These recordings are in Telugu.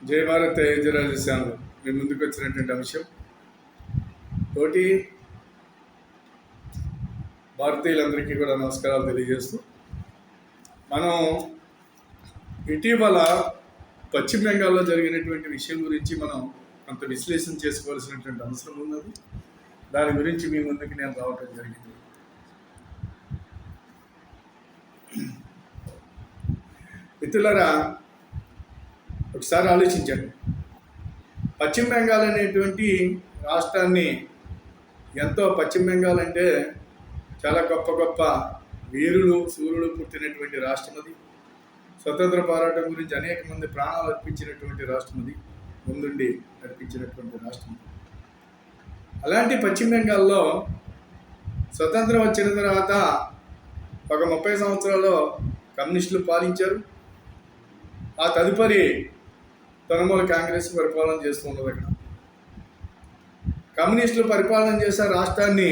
జై భారత్ యజరాజస్వామి మీ ముందుకు వచ్చినటువంటి అంశం తోటి భారతీయులందరికీ కూడా నమస్కారాలు తెలియజేస్తూ మనం ఇటీవల పశ్చిమ బెంగాల్లో జరిగినటువంటి విషయం గురించి మనం కొంత విశ్లేషణ చేసుకోవాల్సినటువంటి అవసరం ఉన్నది. దాని గురించి మీ ముందుకు నేను రావటం జరిగింది. మిత్రులారా, ఒకసారి ఆలోచించండి. పశ్చిమ బెంగాల్ అనేటువంటి రాష్ట్రాన్ని పశ్చిమ బెంగాల్ అంటే చాలా గొప్ప గొప్ప వీరులు సూర్యులు పుట్టినటువంటి రాష్ట్రం అది. స్వతంత్ర పోరాటం గురించి అనేక మంది ప్రాణాలు అర్పించినటువంటి రాష్ట్రం అది, ముందుండి అర్పించినటువంటి రాష్ట్రం. అలాంటి పశ్చిమ బెంగాల్లో స్వతంత్రం వచ్చిన తర్వాత ఒక 30 సంవత్సరాలు కమ్యూనిస్టులు పాలించారు. ఆ తదుపరి తృణమూల కాంగ్రెస్ పరిపాలన చేస్తూ ఉన్నది. అక్కడ కమ్యూనిస్టులు పరిపాలన చేసే రాష్ట్రాన్ని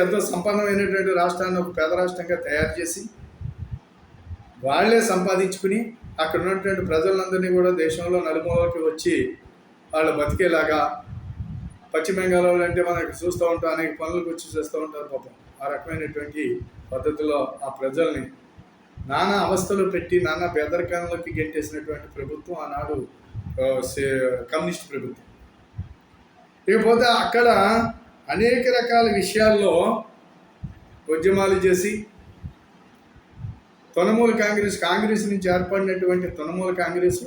ఎంతో సంపన్నమైనటువంటి రాష్ట్రాన్ని ఒక పేద రాష్ట్రంగా తయారు చేసి వాళ్ళే సంపాదించుకుని అక్కడ ఉన్నటువంటి ప్రజలందరినీ కూడా దేశంలో నలుమూలకి వచ్చి వాళ్ళు బతికేలాగా, పశ్చిమ బెంగాల్ అంటే మనకి చూస్తూ ఉంటాం, అనేక పనులకు వచ్చి చేస్తూ ఉంటారు పాపం. ఆ రకమైనటువంటి పద్ధతిలో ఆ ప్రజల్ని నానా అవస్థలు పెట్టి నానా పేదరికంలోకి గెంటేసినటువంటి ప్రభుత్వం ఆనాడు కమ్యూనిస్ట్ ప్రభుత్వం. ఇకపోతే అక్కడ అనేక రకాల విషయాల్లో ఉద్యమాలు చేసి తృణమూల కాంగ్రెస్ నుంచి ఏర్పడినటువంటి తృణమూల కాంగ్రెస్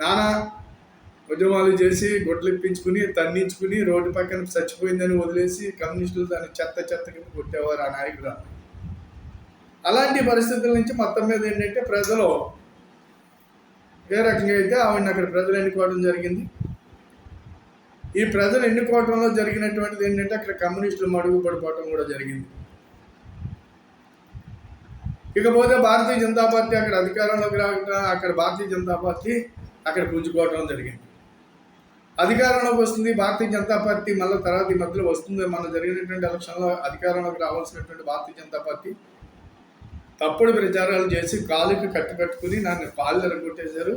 నానా ఉద్యమాలు చేసి గొడ్లిప్పించుకుని తన్నించుకుని రోడ్డు పక్కన చచ్చిపోయిందని వదిలేసి కమ్యూనిస్టులు దాన్ని చెత్త కింద కొట్టేవారు ఆ నాయకుడు. అలాంటి పరిస్థితుల నుంచి మొత్తం మీద ఏంటంటే ప్రజలు ఏ రకంగా అయితే ఆవిడని అక్కడ ప్రజలు ఎన్నుకోవడం జరిగింది. ఈ ప్రజలు ఎన్నుకోవడంలో జరిగినటువంటిది ఏంటంటే అక్కడ కమ్యూనిస్టులు మడుగు పడిపోవటం కూడా జరిగింది. ఇకపోతే భారతీయ జనతా పార్టీ అక్కడ అధికారంలోకి రావడం, అక్కడ భారతీయ జనతా పార్టీ అక్కడ పుంజుకోవడం జరిగింది. అధికారంలోకి వస్తుంది భారతీయ జనతా పార్టీ, మళ్ళీ తర్వాత ఈ మధ్యలో వస్తుంది. మన జరిగినటువంటి ఎలక్షన్లో అధికారంలోకి రావాల్సినటువంటి భారతీయ జనతా పార్టీ తప్పుడు ప్రచారాలు చేసి కాలుకి కట్టుకట్టుకుని నన్ను కాళ్ళు ఎరగొట్టేశారు,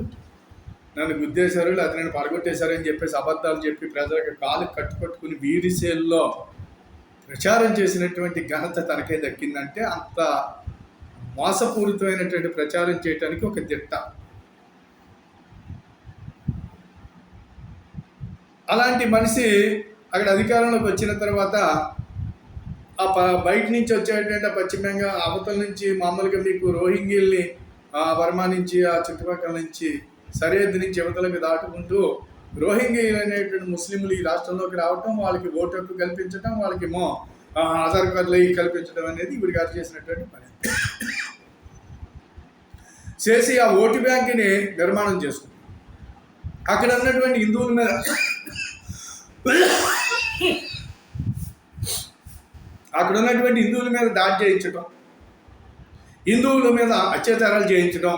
నన్ను గుద్దేశారు, లేదా నన్ను పడగొట్టేశారు అని చెప్పేసి అబద్ధాలు చెప్పి ప్రజలకు కాలుకి కట్టుకట్టుకుని వీరిసేల్లో ప్రచారం చేసినటువంటి ఘనత తనకే దక్కిందంటే అంత మోసపూరితమైనటువంటి ప్రచారం చేయడానికి ఒక దిట్ట. అలాంటి మనిషి అక్కడ అధికారంలోకి వచ్చిన తర్వాత బయట నుంచి వచ్చేటువంటి పశ్చిమ బెంగాల్ అవతల నుంచి మామూలుగా మీకు రోహింగ్యల్ని బర్మా నుంచి ఆ చుట్టుపక్కల నుంచి సరిహద్దు నుంచి యువతలకు దాటుకుంటూ రోహింగ్యలు అనేటువంటి ముస్లింలు ఈ రాష్ట్రంలోకి రావటం, వాళ్ళకి ఓటు హక్కు కల్పించడం, వాళ్ళకేమో ఆధార్ కార్డులు అవి కల్పించడం అనేది ఇవి గారు చేసినటువంటి పని. చేసి ఆ ఓటు బ్యాంక్ని నిర్మాణం చేసుకుంది. అక్కడ ఉన్నటువంటి హిందువుల మీద దాడి చేయించడం, హిందువుల మీద అత్యాచారాలు చేయించడం,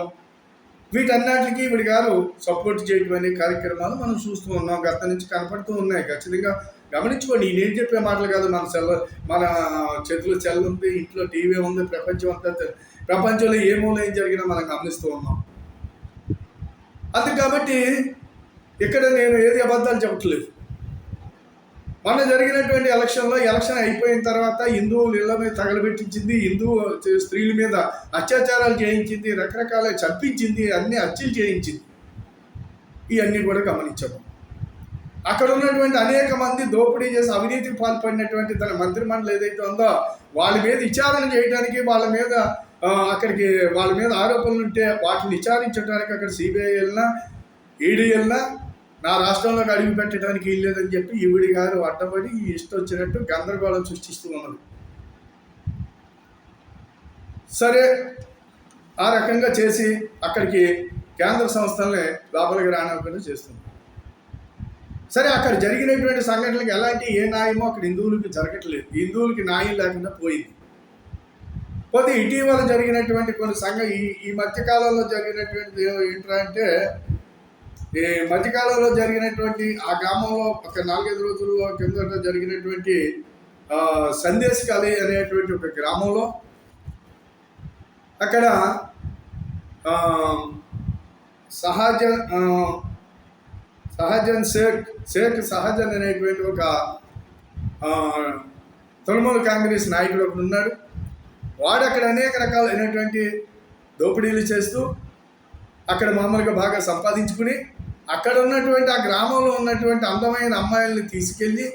వీటన్నిటికీ వీడి గారు సపోర్ట్ చేయడం అనే కార్యక్రమాలు మనం చూస్తూ ఉన్నాం. గత నుంచి కనపడుతూ ఉన్నాయి. ఖచ్చితంగా గమనించుకోండి. నేను చెప్పే మాటలు కాదు. మన చేతిలో సెల్ ఉంది, ఇంట్లో టీవీ ఉంది, ప్రపంచంలో ఏ మూల ఏం జరిగినా మనం గమనిస్తూ ఉన్నాం. అది కాబట్టి ఇక్కడ నేను ఏది అబద్ధాలు చెప్పట్లేదు. మొన్న జరిగినటువంటి ఎలక్షన్ అయిపోయిన తర్వాత హిందువులు ఇళ్ల మీద తగలబెట్టించింది, హిందూ స్త్రీల మీద అత్యాచారాలు చేయించింది, రకరకాల చంపించింది, అన్ని హత్యలు చేయించింది. ఇవన్నీ కూడా గమనించాము. అక్కడ ఉన్నటువంటి అనేక మంది దోపిడీ చేసి అవినీతికి పాల్పడినటువంటి తన మంత్రిమండలి ఏదైతే ఉందో వాళ్ళ మీద విచారణ చేయడానికి, వాళ్ళ మీద ఆరోపణలు ఉంటే వాటిని విచారించడానికి అక్కడ సిబిఐ వెళ్ళినా ఈడీ వెళ్ళినా నా రాష్ట్రంలోకి అడుగు పెట్టడానికి వీల్లేదని చెప్పి ఈవిడి గారు అడ్డపడి ఇష్టం వచ్చినట్టు గందరగోళం సృష్టిస్తూ ఉన్నది. సరే, ఆ రకంగా చేసి అక్కడికి కేంద్ర సంస్థలనే లోపలికి రానివ్వకుండా చేస్తుంది. సరే, అక్కడ జరిగినటువంటి సంఘటనలకు ఎలాంటి ఏ న్యాయమో అక్కడ హిందువులకి జరగట్లేదు. హిందువులకి న్యాయం లేకుండా పోయింది. పోతే ఇటీవల జరిగినటువంటి కొన్ని ఈ మధ్యకాలంలో జరిగినటువంటి ఏంటంటే, ఈ మధ్యకాలంలో జరిగినటువంటి ఆ గ్రామంలో ఒక 4-5 రోజుల్లో కిందట జరిగినటువంటి సందేశకాలి అనేటువంటి ఒక గ్రామంలో అక్కడ సహజన్ సహజన్ షేక్ సహజన్ అనేటువంటి ఒక తృణమూల్ కాంగ్రెస్ నాయకుడు ఒకడు ఉన్నాడు. వాడు అక్కడ అనేక రకాలైనటువంటి దోపిడీలు చేస్తూ అక్కడ మామూలుగా బాగా సంపాదించుకుని అక్కడ ఉన్నటువంటి ఆ గ్రామంలో ఉన్నటువంటి అందమైన అమ్మాయిల్ని తీసుకెళ్ళి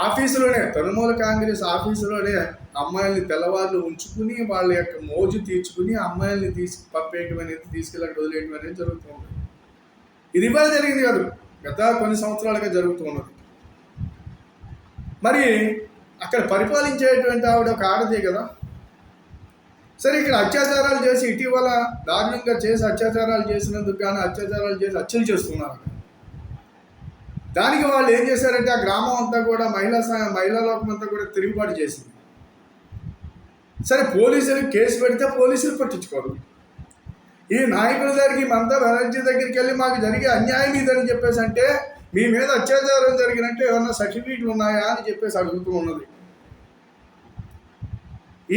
ఆఫీసులోనే తృణమూల కాంగ్రెస్ ఆఫీసులోనే అమ్మాయిల్ని తెల్లవారులు ఉంచుకుని వాళ్ళ యొక్క మోజు తీర్చుకుని అమ్మాయిల్ని పంపేయటం అనేది తీసుకెళ్ళి అక్కడ వదిలేయటం అనేది జరుగుతూ ఉంది. ఇది ఇవాళ జరిగింది కాదు, గత కొన్ని సంవత్సరాలుగా జరుగుతూ ఉన్నది. మరి అక్కడ పరిపాలించేటువంటి ఆవిడ ఒక ఆడదే కదా. సరే, ఇక్కడ అత్యాచారాలు చేసి ఇటీవల దారుణంగా చేసి అత్యాచారాలు చేసినందుకు కానీ అత్యాచారాలు చేసి హత్యలు చేస్తున్నారు. దానికి వాళ్ళు ఏం చేశారంటే ఆ గ్రామం అంతా కూడా మహిళా లోకం అంతా కూడా తిరుగుబాటు చేసింది. సరే, పోలీసులు కేసు పెడితే పోలీసులు పట్టించుకోరు. ఈ నాయకుల దగ్గరికి మమతా బెనర్జీ దగ్గరికి వెళ్ళి మాకు జరిగే అన్యాయం ఇదని చెప్పేసి అంటే మీ మీద అత్యాచారం జరిగినట్టు ఏమన్నా సర్టిఫికేట్లు ఉన్నాయా అని చెప్పేసి అడుగుతూ ఉన్నది.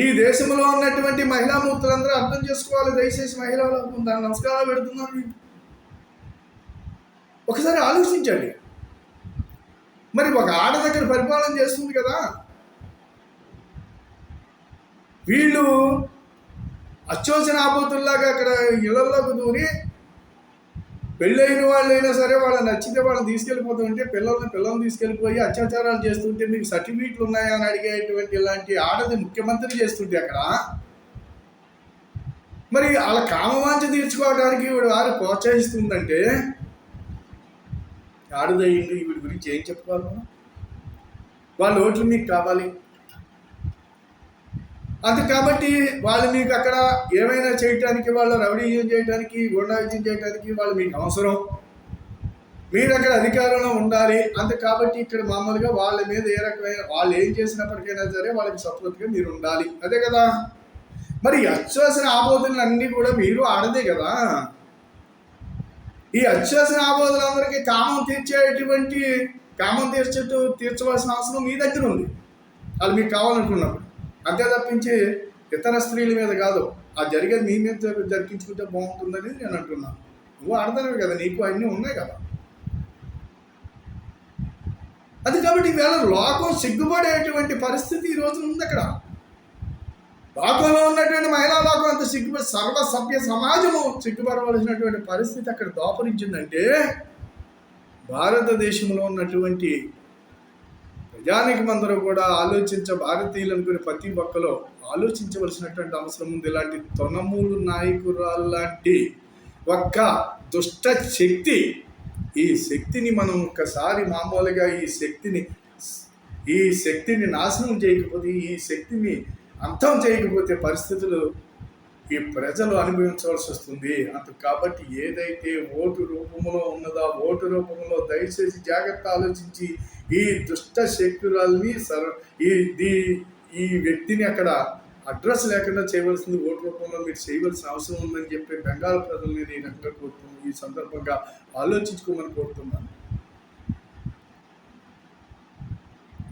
ఈ దేశంలో ఉన్నటువంటి మహిళామూర్తులందరూ అర్థం చేసుకోవాలి. దయచేసి మహిళలకు దాని నమస్కారాలు పెడుతున్నాను. ఒకసారి ఆలోచించండి. మరి ఒక ఆడ దగ్గర పరిపాలన చేస్తుంది కదా, వీళ్ళు అత్యోచన ఆపోతుల్లాగా అక్కడ ఇళ్లలోకి దూరి పెళ్ళైన వాళ్ళైనా సరే వాళ్ళని నచ్చితే వాళ్ళని తీసుకెళ్ళిపోతుంటే పిల్లల్ని తీసుకెళ్ళిపోయి అత్యాచారాలు చేస్తుంటే మీకు సర్టిఫికేట్లు ఉన్నాయా అని అడిగేటువంటి ఇలాంటి ఆడది ముఖ్యమంత్రి చేస్తుంటే అక్కడ మరి వాళ్ళ కామవాంఛ తీర్చుకోవడానికి వారు ప్రోత్సహిస్తుందంటే ఆడదయ్యింది. వీడి గురించి ఏం చెప్పుకోవాలి మనం? వాళ్ళ ఓట్లు మీకు కావాలి అది కాబట్టి వాళ్ళు మీకు అక్కడ ఏమైనా చేయటానికి, వాళ్ళు రౌడీజం చేయడానికి, గూండాయిజం చేయడానికి వాళ్ళు మీకు అవసరం. మీరు అక్కడ అధికారంలో ఉండాలి అంతే. కాబట్టి ఇక్కడ మామూలుగా వాళ్ళ మీద ఏ రకమైన వాళ్ళు ఏం చేసినప్పటికైనా సరే వాళ్ళకి సపోర్ట్గా మీరు ఉండాలి. అదే కదా. మరి అత్యవసర ఆబోధులు అన్నీ కూడా మీరు ఆడదే కదా. ఈ అత్యవసర ఆబోధులందరికీ కామం తీర్చవలసిన అవసరం మీ దగ్గర ఉంది, వాళ్ళు మీకు కావాలనుకున్నప్పుడు. అంతే తప్పించి ఇతర స్త్రీల మీద కాదు. ఆ జరిగేది మీ మీద జరిపించుకుంటే బాగుంటుందని నేను అంటున్నాను. నువ్వు ఆడతానే కదా, నీకు అన్నీ ఉన్నాయి కదా. అది కాబట్టి ఈవేళ లోకం సిగ్గుపడేటువంటి పరిస్థితి ఈ రోజు ఉంది. అక్కడ లోకంలో ఉన్నటువంటి మహిళా లోకం అంత సర్వసభ్య సమాజము సిగ్గుపడవలసినటువంటి పరిస్థితి అక్కడ దోపరించిందంటే భారతదేశంలో ఉన్నటువంటి ప్రజానికమందరూ కూడా భారతీయులు అనుకునే ప్రతి ఒక్కరు ఆలోచించవలసినటువంటి అవసరం ఉంది. ఇలాంటి తృణమూలు నాయకురాలు లాంటి ఒక్క దుష్ట శక్తి, ఈ శక్తిని మనం ఒక్కసారి మామూలుగా ఈ శక్తిని నాశనం చేయకపోతే, ఈ శక్తిని అంతం చేయకపోతే పరిస్థితులు ఈ ప్రజలు అనుభవించవలసి వస్తుంది. కాబట్టి ఏదైతే ఓటు రూపంలో ఉన్నదో ఓటు రూపంలో దయచేసి జాగ్రత్త ఆలోచించి ఈ దుష్ట శక్తులని ఈ వ్యక్తిని అక్కడ అడ్రస్ లేకుండా చేయవలసింది ఓటు రూపంలో మీరు చేయవలసిన అవసరం ఉందని చెప్పి బెంగాల్ ప్రజల్ని నేను రకంగా కోరుతున్నాను. ఈ సందర్భంగా ఆలోచించుకోమని కోరుతున్నాను.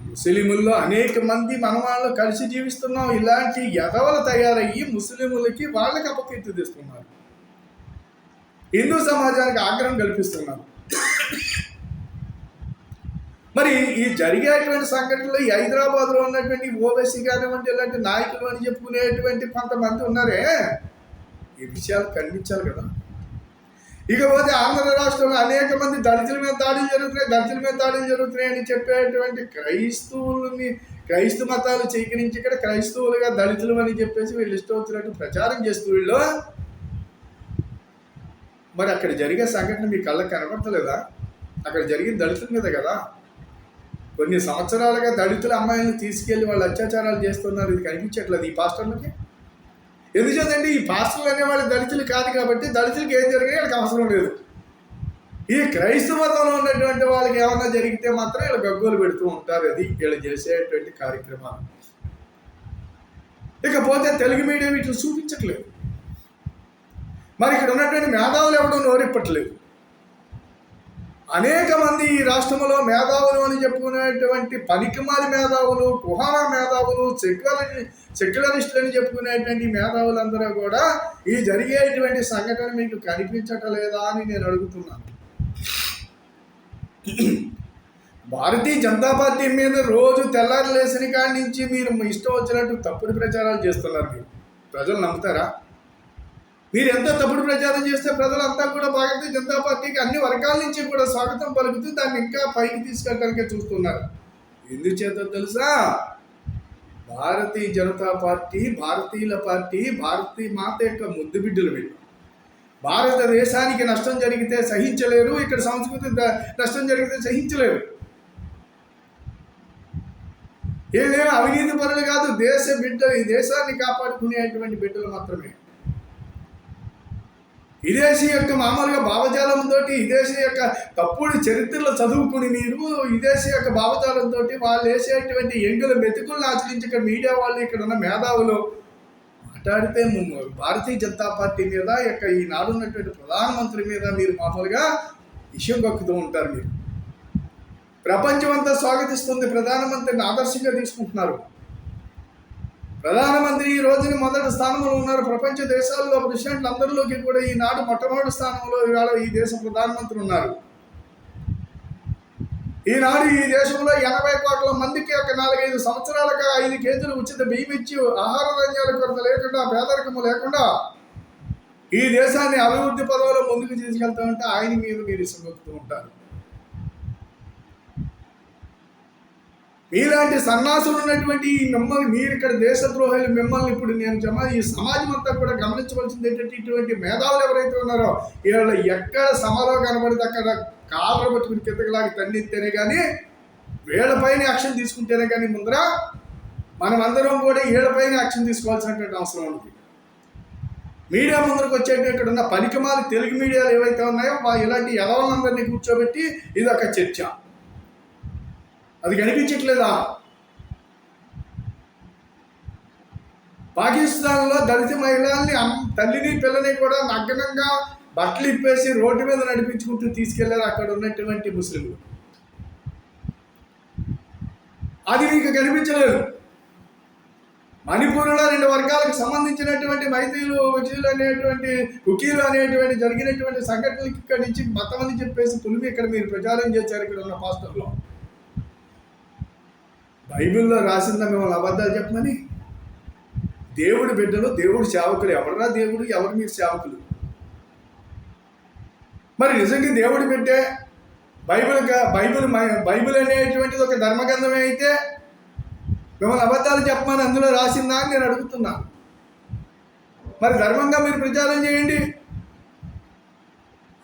ముస్లింల్లో అనేక మంది మన వాళ్ళు కలిసి జీవిస్తున్నాం. ఇలాంటి ఎదవలు తయారయ్యి ముస్లింలకి వాళ్ళకి అపకీర్తి తెస్తున్నారు, హిందూ సమాజానికి ఆగ్రహం కల్పిస్తున్నారు. మరి ఈ జరిగేటువంటి సంఘటనలో ఈ హైదరాబాద్లో ఉన్నటువంటి ఓవైసీ కానివ్వండి, ఇలాంటి నాయకులు అని చెప్పుకునేటువంటి కొంతమంది ఉన్నారే, ఈ విషయాలు ఖండించాలి కదా. ఇకపోతే ఆంధ్ర రాష్ట్రంలో అనేక మంది దళితుల మీద దాడులు జరుగుతున్నాయి అని చెప్పేటువంటి క్రైస్తవ మతాలు చీకరించి ఇక్కడ క్రైస్తవులుగా దళితులు అని చెప్పేసి వీళ్ళు ఇష్టం వచ్చినట్టు ప్రచారం చేస్తూ వీళ్ళు మరి అక్కడ జరిగే సంఘటన మీ కళ్ళకి కనపడతలేదా? అక్కడ జరిగిన దళితుల మీద కదా. కొన్ని సంవత్సరాలుగా దళితుల అమ్మాయిలను తీసుకెళ్లి వాళ్ళు అత్యాచారాలు చేస్తున్నారు. ఇది కనిపించట్లేదు ఈ పాస్టర్లకి. ఎందుచేతండి ఈ పాస్టర్లు అనేవాళ్ళు దళితులు కాదు కాబట్టి దళితులకి ఏం జరిగాయి వాళ్ళకి అవసరం లేదు. ఈ క్రైస్తవ మతంలో ఉన్నటువంటి వాళ్ళకి ఏమన్నా జరిగితే మాత్రం వీళ్ళు గగ్గోలు పెడుతూ ఉంటారు. అది వీళ్ళు చేసేటువంటి కార్యక్రమాలు. ఇకపోతే తెలుగు మీడియం వీటిని చూపించట్లేదు. మరి ఇక్కడ ఉన్నటువంటి మేధావులు ఎవడో నోరిప్పట్లేదు. అనేక మంది ఈ రాష్ట్రంలో మేధావులు అని చెప్పుకునేటువంటి పనికిమాలి మేధావులు, కుహానా మేధావులు, సెక్యులరిస్టులు అని చెప్పుకునేటువంటి మేధావులందరూ కూడా ఈ జరిగేటువంటి సంఘటన మీకు కనిపించటలేదా అని నేను అడుగుతున్నాను. భారతీయ జనతా పార్టీ మీద రోజు తెల్లారి లేసిన కాడి నుంచి మీరు ఇష్టం వచ్చినట్టు తప్పుడు ప్రచారాలు చేస్తున్నారు. మీరు ప్రజలు నమ్ముతారా? మీరు ఎంత తప్పుడు ప్రచారం చేస్తే ప్రజలంతా కూడా భారతీయ జనతా పార్టీకి అన్ని వర్గాల నుంచి కూడా స్వాగతం పలుకుతూ దాన్ని ఇంకా పైకి తీసుకెళ్ళడానికే చూస్తున్నారు. ఎందుచేత తెలుసా? భారతీయ జనతా పార్టీ భారతీయుల పార్టీ, భారతీయ మాత యొక్క ముద్దు బిడ్డలు వీళ్ళు. భారతదేశానికి నష్టం జరిగితే సహించలేరు, ఇక్కడ సంస్కృతి నష్టం జరిగితే సహించలేరు. ఏమేమి అవినీతి పనులు కాదు, దేశ బిడ్డలు, ఈ దేశాన్ని కాపాడుకునేటువంటి బిడ్డలు మాత్రమే. విదేశీ యొక్క మామూలుగా భావజాలంతో, విదేశీ యొక్క తప్పుడు చరిత్రలు చదువుకుని మీరు విదేశీ యొక్క భావజాలంతో వాళ్ళు వేసేటువంటి ఎంగుల మెతుకులను ఆచరించి ఇక్కడ మీడియా వాళ్ళు, ఇక్కడ ఉన్న మేధావులు మాట్లాడితే భారతీయ జనతా పార్టీ మీద ఈనాడు ఉన్నటువంటి ప్రధానమంత్రి మీద మీరు మామూలుగా విషయం కక్కుతూ ఉంటారు. మీరు ప్రపంచం అంతా స్వాగతిస్తుంది, ప్రధానమంత్రిని ఆదర్శంగా తీసుకుంటున్నారు. ప్రధానమంత్రి ఈ రోజుని మొదటి స్థానంలో ఉన్నారు. ప్రపంచ దేశాల్లో ప్రెసిడెంట్లు అందరిలోకి కూడా ఈనాడు మొట్టమొదటి స్థానంలో ఇవాళ ఈ దేశ ప్రధానమంత్రి ఉన్నారు. ఈనాడు ఈ దేశంలో 80 కోట్ల మందికి 4-5 సంవత్సరాలుగా 5 కేజీలు ఉచిత బియ్యం ఇచ్చి ఆహార ధాన్యాల కొరత లేకుండా, పేదరికము లేకుండా ఈ దేశాన్ని అభివృద్ధి పదవిలో ముందుకు తీసుకెళ్తామంటే ఆయన మీద మీరు ఇసుమొక్కుతూ ఉంటారు. మీలాంటి సన్నాసులు ఉన్నటువంటి మిమ్మల్ని, మీరు ఇక్కడ దేశద్రోహులు మిమ్మల్ని ఇప్పుడు నేను ఈ సమాజం అంతా కూడా గమనించవలసింది ఏంటంటే, ఇటువంటి మేధావులు ఎవరైతే ఉన్నారో వీళ్ళు ఎక్కడ సమాలో కనబడితే అక్కడ కాళ్ళ పట్టుకుని కిందకిలాగా తన్నిస్తేనే కానీ, వీళ్ళపైన యాక్షన్ తీసుకుంటేనే కానీ ముందర మనమందరం కూడా వీళ్ళపైన యాక్షన్ తీసుకోవాల్సినటువంటి అవసరం ఉంది. మీడియా ముందరకు వచ్చేటి ఇక్కడ ఉన్న పనికిమాలి తెలుగు మీడియాలు ఏవైతే ఉన్నాయో ఇలాంటి ఎదవలందరినీ కూర్చోబెట్టి ఇది ఒక చర్చ. అది కనిపించట్లేదా? పాకిస్తాన్లో దళిత మహిళల్ని, తల్లిని పిల్లని కూడా నగ్నంగా బట్టలు ఇప్పేసి రోడ్డు మీద నడిపించుకుంటూ తీసుకెళ్లారు అక్కడ ఉన్నటువంటి ముస్లింలు. అది మీకు కనిపించలేదు. మణిపూర్లో 2 వర్గాలకు సంబంధించినటువంటి మైతీలు, వకీలు అనేటువంటి జరిగినటువంటి సంఘటనలకి ఇక్కడి నుంచి మతం అని చెప్పేసి పులిమి ఇక్కడ మీరు ప్రచారం చేశారు. ఇక్కడ ఉన్న పాస్టర్లో బైబిల్లో రాసిందా మిమ్మల్ని అబద్ధాలు చెప్పమని? దేవుడి బిడ్డలు, దేవుడి సేవకులు. ఎవడరా దేవుడు, ఎవరు మీరు సేవకులు? మరి నిజంగా దేవుడి బిడ్డే బైబిల్ అనేటువంటిది ఒక ధర్మగ్రంథమే అయితే మిమ్మల్ని అబద్ధాలు చెప్పమని అందులో రాసిందా అని నేను అడుగుతున్నాను. మరి ధర్మంగా మీరు ప్రచారం చేయండి.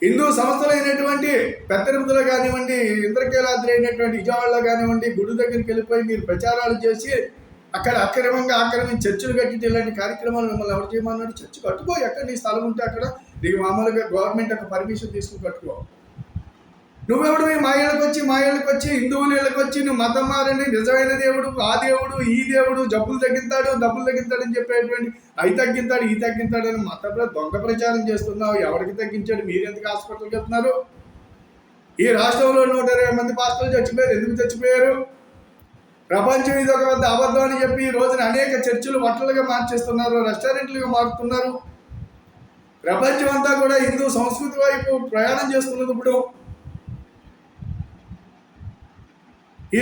హిందూ సంస్థలైనటువంటి పెద్దరిపులో కానివ్వండి, ఇంద్రకీలాద్రి అయినటువంటి విజయవాడలో కానివ్వండి, గుడి దగ్గరికి వెళ్ళిపోయి మీరు ప్రచారాలు చేసి అక్కడ ఆక్రమించి చర్చలు కట్టి ఇలాంటి కార్యక్రమాలు మిమ్మల్ని ఎవరు చేయమన్నాడు? చర్చ కట్టుకో, ఎక్కడ నీ స్థలం ఉంటే అక్కడ నీకు మామూలుగా గవర్నమెంట్ యొక్క పర్మిషన్ తీసుకుని కట్టుకో. నువ్వెవడు మా ఇళ్ళకి వచ్చి హిందువుల ఇళ్ళకి వచ్చి నువ్వు మతం మారండి, నిజమైన దేవుడు, ఆ దేవుడు, ఈ దేవుడు, డబ్బులు తగ్గింతాడని చెప్పేటువంటి అవి తగ్గింతాడు, ఈ తగ్గింతాడని దొంగ ప్రచారం చేస్తున్నావు. ఎవరికి తగ్గించాడు? మీరు ఎందుకు హాస్పిటల్కి వెళ్తున్నారు? ఈ రాష్ట్రంలో 120 మంది పాస్టర్లు చచ్చిపోయారు. ఎందుకు చచ్చిపోయారు? ప్రపంచం ఇది ఒక పెద్ద అబద్ధం అని చెప్పి ఈ రోజున అనేక చర్చిలు హోటళ్ళుగా మార్చేస్తున్నారు, రెస్టారెంట్లుగా మారుతున్నారు. ప్రపంచం అంతా కూడా హిందూ సంస్కృతి వైపు ప్రయాణం చేస్తున్నది. ఇప్పుడు ఈ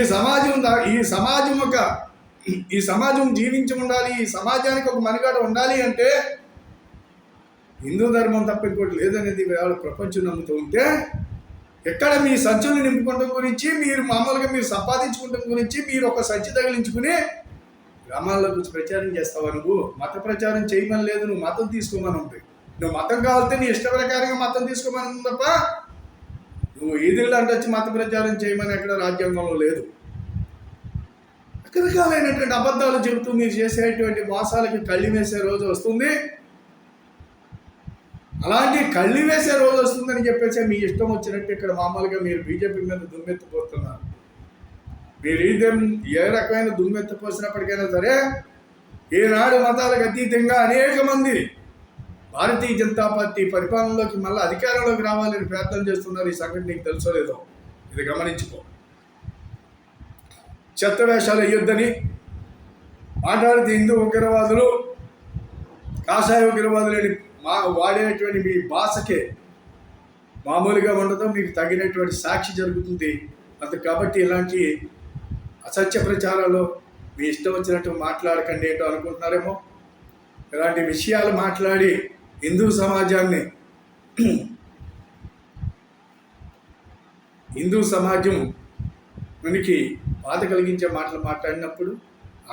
సమాజం జీవించి ఉండాలి, ఈ సమాజానికి ఒక మనుగడ ఉండాలి అంటే హిందూ ధర్మం తప్ప ఇంకోటి లేదనేది ప్రపంచం నమ్ముతూ ఉంటే, ఎక్కడ మీ సంచులు నింపుకోవడం గురించి, మీరు మామూలుగా మీరు సంపాదించుకోవడం గురించి మీరు ఒక సంచి తగిలించుకుని గ్రామాల్లో గురించి ప్రచారం చేస్తావా? నువ్వు మత ప్రచారం చేయమని లేదు, నువ్వు మతం తీసుకోమని ఉంది. నువ్వు మతం కావాలంటే నీ ఇష్ట ప్రకారంగా మతం తీసుకోమని ఉంది తప్ప నువ్వు ఈదిళ్ళు అంటే వచ్చి మత ప్రచారం చేయమని ఎక్కడ రాజ్యాంగంలో లేదు. రకరకాలైనటువంటి అబద్ధాలు చెబుతూ మీరు చేసేటువంటి మోసాలకి కళ్ళి వేసే రోజు వస్తుంది. అలాంటి కళ్ళి వేసే రోజు వస్తుందని చెప్పేసి మీ ఇష్టం వచ్చినట్టు ఇక్కడ మామూలుగా మీరు బీజేపీ మీద దుమ్మెత్తిపోతున్నారు. మీరు ఏ రకమైన దుమ్మెత్తిపోసినప్పటికైనా సరే ఈనాడు మతాలకు అతీతంగా అనేక మంది భారతీయ జనతా పార్టీ పరిపాలనలోకి మళ్ళీ అధికారంలోకి రావాలని ప్రయత్నం చేస్తున్నారు. ఈ సంగతి నీకు తెలుసో లేదో ఇది గమనించుకో. చెత్త వేషాలు వేయొద్దని మాట్లాడితే హిందూ ఉగ్రవాదులు కాషాయ ఉగ్రవాదులని వాడేటువంటి మీ భాషకే మామూలుగా ఉండదు, మీకు తగినటువంటి సాక్షి జరుగుతుంది. కాబట్టి ఇలాంటి అసత్య ప్రచారాలు మీ ఇష్టం వచ్చినట్టు మాట్లాడకండి ఏంటో అనుకుంటున్నారేమో. ఇలాంటి విషయాలు మాట్లాడి హిందూ సమాజాన్ని హిందూ సమాజం మనకి బాధ కలిగించే మాటలు మాట్లాడినప్పుడు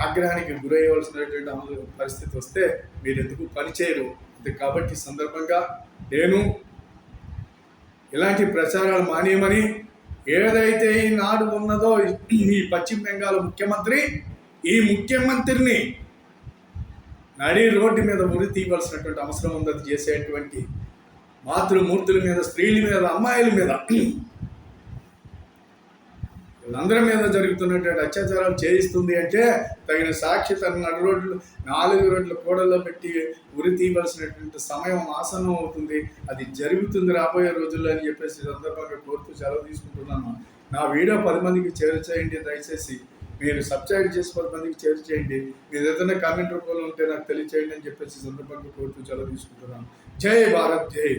ఆగ్రహానికి గురయ్యవలసినటువంటి పరిస్థితి వస్తే మీరు ఎందుకు పనిచేయరు. కాబట్టి సందర్భంగా నేను ఇలాంటి ప్రచారాలు మానేయమని, ఏదైతే ఈనాడు ఉన్నదో ఈ పశ్చిమ బెంగాల్ ముఖ్యమంత్రి, ఈ ముఖ్యమంత్రిని నడి రోడ్డు మీద ఉరి తీయవలసినటువంటి అవసరం ఉంది. అది చేసేటువంటి మాతృమూర్తుల మీద, స్త్రీల మీద, అమ్మాయిల మీద, వీళ్ళందరి మీద జరుగుతున్నటువంటి అత్యాచారాలు చేయిస్తుంది అంటే తగిన సాక్షి తన నడు రోడ్లు 4 రోడ్ల కూడల్లో పెట్టి ఉరి తీయవలసినటువంటి సమయం ఆసనం అవుతుంది. అది జరుగుతుంది రాబోయే రోజుల్లో అని చెప్పేసి సందర్భంగా కోరుతూ సెలవు తీసుకుంటున్నాను. నా వీడియో 10 మందికి షేర్ చేయండి. దయచేసి మీరు సబ్స్క్రైబ్ చేసి 10 మందికి షేర్ చేయండి. మీరు ఏదైనా కామెంట్ రూపంలో ఉంటే నాకు తెలియచేయండి అని చెప్పేసి సందర్భంగా కోరుతూ సెలవు తీసుకుంటున్నాను. జై భారత్, జై.